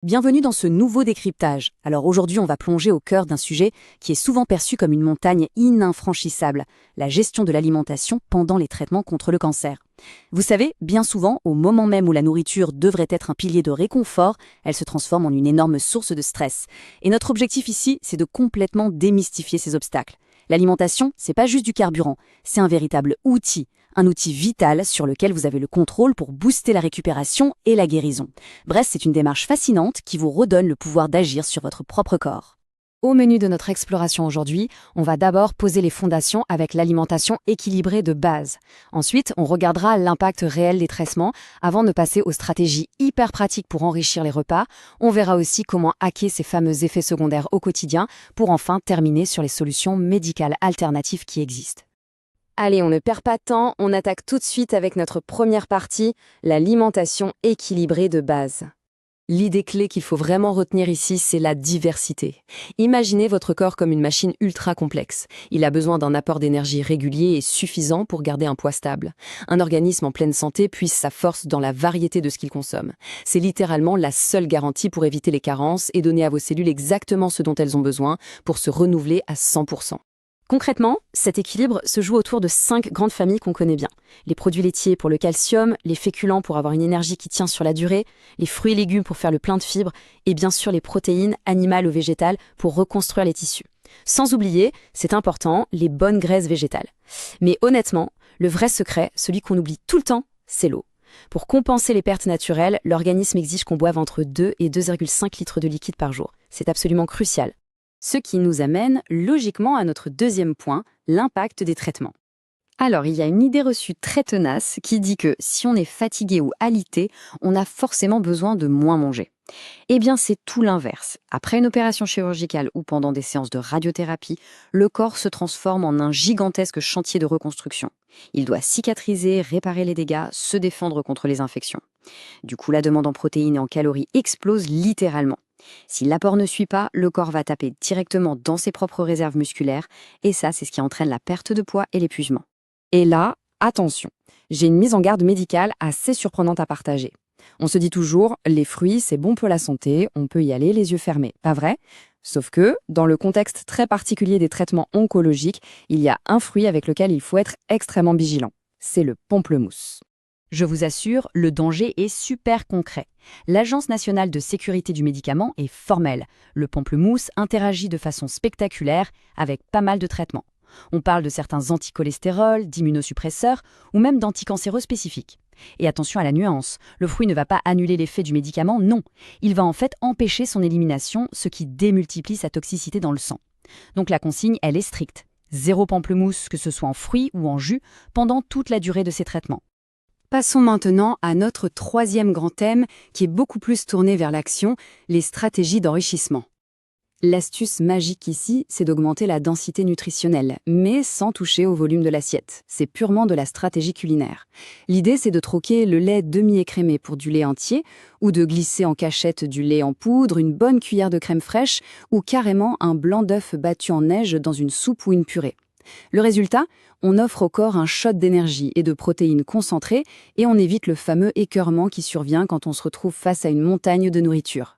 Bienvenue dans ce nouveau décryptage. Alors aujourd'hui, on va plonger au cœur d'un sujet qui est souvent perçu comme une montagne ininfranchissable, la gestion de l'alimentation pendant les traitements contre le cancer. Vous savez, bien souvent, au moment même où la nourriture devrait être un pilier de réconfort, elle se transforme en une énorme source de stress. Et notre objectif ici, c'est de complètement démystifier ces obstacles. L'alimentation, c'est pas juste du carburant, c'est un véritable outil. Un outil vital sur lequel vous avez le contrôle pour booster la récupération et la guérison. Bref, c'est une démarche fascinante qui vous redonne le pouvoir d'agir sur votre propre corps. Au menu de notre exploration aujourd'hui, on va d'abord poser les fondations avec l'alimentation équilibrée de base. Ensuite, on regardera l'impact réel des traitements avant de passer aux stratégies hyper pratiques pour enrichir les repas. On verra aussi comment hacker ces fameux effets secondaires au quotidien pour enfin terminer sur les solutions médicales alternatives qui existent. Allez, on ne perd pas de temps, on attaque tout de suite avec notre première partie, l'alimentation équilibrée de base. L'idée clé qu'il faut vraiment retenir ici, c'est la diversité. Imaginez votre corps comme une machine ultra complexe. Il a besoin d'un apport d'énergie régulier et suffisant pour garder un poids stable. Un organisme en pleine santé puise sa force dans la variété de ce qu'il consomme. C'est littéralement la seule garantie pour éviter les carences et donner à vos cellules exactement ce dont elles ont besoin pour se renouveler à 100%. Concrètement, cet équilibre se joue autour de 5 grandes familles qu'on connaît bien. Les produits laitiers pour le calcium, les féculents pour avoir une énergie qui tient sur la durée, les fruits et légumes pour faire le plein de fibres, et bien sûr les protéines, animales ou végétales, pour reconstruire les tissus. Sans oublier, c'est important, les bonnes graisses végétales. Mais honnêtement, le vrai secret, celui qu'on oublie tout le temps, c'est l'eau. Pour compenser les pertes naturelles, l'organisme exige qu'on boive entre 2 et 2,5 litres de liquide par jour. C'est absolument crucial. Ce qui nous amène logiquement à notre deuxième point, l'impact des traitements. Alors, il y a une idée reçue très tenace qui dit que si on est fatigué ou alité, on a forcément besoin de moins manger. Eh bien, c'est tout l'inverse. Après une opération chirurgicale ou pendant des séances de radiothérapie, le corps se transforme en un gigantesque chantier de reconstruction. Il doit cicatriser, réparer les dégâts, se défendre contre les infections. Du coup, la demande en protéines et en calories explose littéralement. Si l'apport ne suit pas, le corps va taper directement dans ses propres réserves musculaires, et ça, c'est ce qui entraîne la perte de poids et l'épuisement. Et là, attention, j'ai une mise en garde médicale assez surprenante à partager. On se dit toujours, les fruits, c'est bon pour la santé, on peut y aller les yeux fermés, pas vrai? Sauf que, dans le contexte très particulier des traitements oncologiques, il y a un fruit avec lequel il faut être extrêmement vigilant. C'est le pamplemousse. Je vous assure, le danger est super concret. L'Agence nationale de sécurité du médicament est formelle. Le pamplemousse interagit de façon spectaculaire avec pas mal de traitements. On parle de certains anticholestérols, d'immunosuppresseurs ou même d'anticancéreux spécifiques. Et attention à la nuance, le fruit ne va pas annuler l'effet du médicament, non. Il va en fait empêcher son élimination, ce qui démultiplie sa toxicité dans le sang. Donc la consigne, elle est stricte. 0 pamplemousse, que ce soit en fruits ou en jus, pendant toute la durée de ces traitements. Passons maintenant à notre troisième grand thème, qui est beaucoup plus tourné vers l'action, les stratégies d'enrichissement. L'astuce magique ici, c'est d'augmenter la densité nutritionnelle, mais sans toucher au volume de l'assiette. C'est purement de la stratégie culinaire. L'idée, c'est de troquer le lait demi-écrémé pour du lait entier, ou de glisser en cachette du lait en poudre, une bonne cuillère de crème fraîche, ou carrément un blanc d'œuf battu en neige dans une soupe ou une purée. Le résultat, on offre au corps un shot d'énergie et de protéines concentrées et on évite le fameux écœurement qui survient quand on se retrouve face à une montagne de nourriture.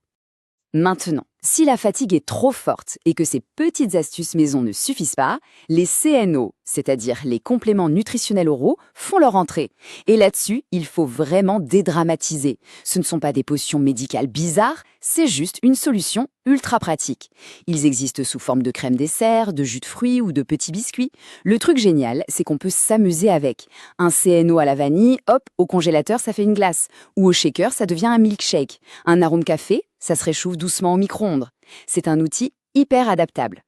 Maintenant, si la fatigue est trop forte et que ces petites astuces maison ne suffisent pas, les CNO, c'est-à-dire les compléments nutritionnels oraux, font leur entrée. Et là-dessus, il faut vraiment dédramatiser. Ce ne sont pas des potions médicales bizarres, c'est juste une solution ultra pratique. Ils existent sous forme de crème dessert, de jus de fruits ou de petits biscuits. Le truc génial, c'est qu'on peut s'amuser avec. Un CNO à la vanille, hop, au congélateur, ça fait une glace. Ou au shaker, ça devient un milkshake. Un arôme café, ça se réchauffe doucement au micro-ondes. C'est un outil hyper adaptable.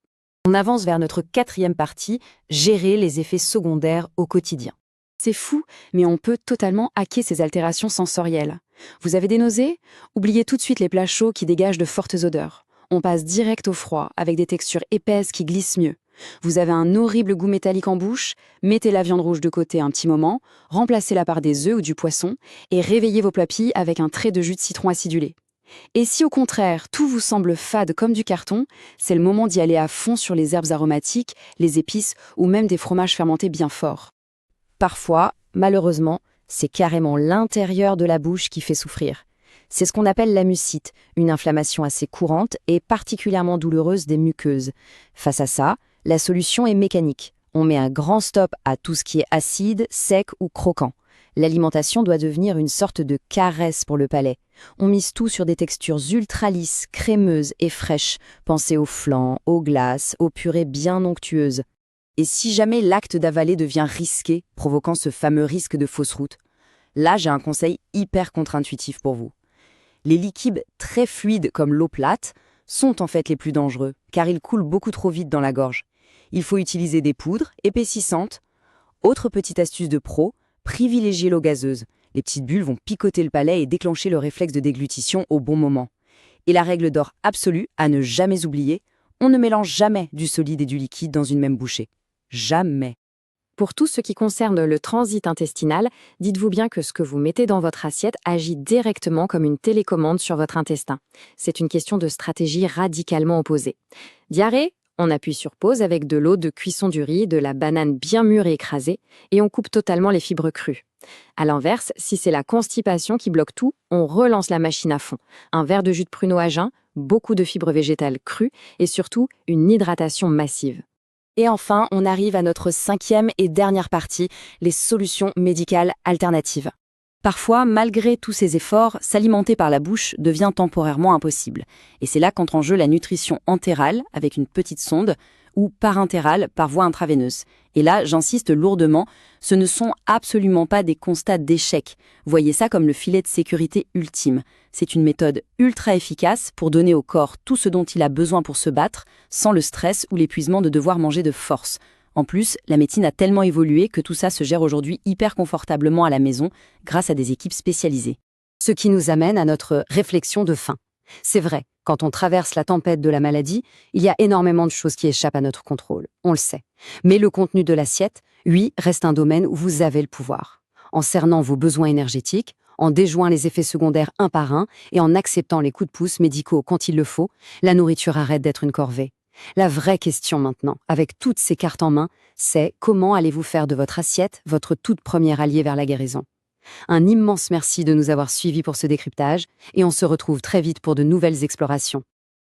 On avance vers notre quatrième partie, gérer les effets secondaires au quotidien. C'est fou, mais on peut totalement hacker ces altérations sensorielles. Vous avez des nausées? Oubliez tout de suite les plats chauds qui dégagent de fortes odeurs. On passe direct au froid, avec des textures épaisses qui glissent mieux. Vous avez un horrible goût métallique en bouche? Mettez la viande rouge de côté un petit moment, remplacez-la par des œufs ou du poisson, et réveillez vos papilles avec un trait de jus de citron acidulé. Et si au contraire, tout vous semble fade comme du carton, c'est le moment d'y aller à fond sur les herbes aromatiques, les épices ou même des fromages fermentés bien forts. Parfois, malheureusement, c'est carrément l'intérieur de la bouche qui fait souffrir. C'est ce qu'on appelle la mucite, une inflammation assez courante et particulièrement douloureuse des muqueuses. Face à ça, la solution est mécanique. On met un grand stop à tout ce qui est acide, sec ou croquant. L'alimentation doit devenir une sorte de caresse pour le palais. On mise tout sur des textures ultra lisses, crémeuses et fraîches. Pensez aux flancs, aux glaces, aux purées bien onctueuses. Et si jamais l'acte d'avaler devient risqué, provoquant ce fameux risque de fausse route, là j'ai un conseil hyper contre-intuitif pour vous. Les liquides très fluides comme l'eau plate sont en fait les plus dangereux, car ils coulent beaucoup trop vite dans la gorge. Il faut utiliser des poudres épaississantes. Autre petite astuce de pro, privilégiez l'eau gazeuse. Les petites bulles vont picoter le palais et déclencher le réflexe de déglutition au bon moment. Et la règle d'or absolue, à ne jamais oublier, on ne mélange jamais du solide et du liquide dans une même bouchée. Jamais. Pour tout ce qui concerne le transit intestinal, dites-vous bien que ce que vous mettez dans votre assiette agit directement comme une télécommande sur votre intestin. C'est une question de stratégie radicalement opposée. Diarrhée? On appuie sur pause avec de l'eau de cuisson du riz, de la banane bien mûre et écrasée, et on coupe totalement les fibres crues. À l'inverse, si c'est la constipation qui bloque tout, on relance la machine à fond. Un verre de jus de pruneau à jeun, beaucoup de fibres végétales crues, et surtout une hydratation massive. Et enfin, on arrive à notre 5e et dernière partie, les solutions médicales alternatives. Parfois, malgré tous ces efforts, s'alimenter par la bouche devient temporairement impossible. Et c'est là qu'entre en jeu la nutrition entérale, avec une petite sonde, ou parentérale, par voie intraveineuse. Et là, j'insiste lourdement, ce ne sont absolument pas des constats d'échec. Voyez ça comme le filet de sécurité ultime. C'est une méthode ultra efficace pour donner au corps tout ce dont il a besoin pour se battre, sans le stress ou l'épuisement de devoir manger de force. En plus, la médecine a tellement évolué que tout ça se gère aujourd'hui hyper confortablement à la maison grâce à des équipes spécialisées. Ce qui nous amène à notre réflexion de fin. C'est vrai, quand on traverse la tempête de la maladie, il y a énormément de choses qui échappent à notre contrôle, on le sait. Mais le contenu de l'assiette, lui, reste un domaine où vous avez le pouvoir. En cernant vos besoins énergétiques, en déjouant les effets secondaires un par un et en acceptant les coups de pouce médicaux quand il le faut, la nourriture arrête d'être une corvée. La vraie question maintenant, avec toutes ces cartes en main, c'est comment allez-vous faire de votre assiette votre toute première alliée vers la guérison. Un immense merci de nous avoir suivis pour ce décryptage et on se retrouve très vite pour de nouvelles explorations.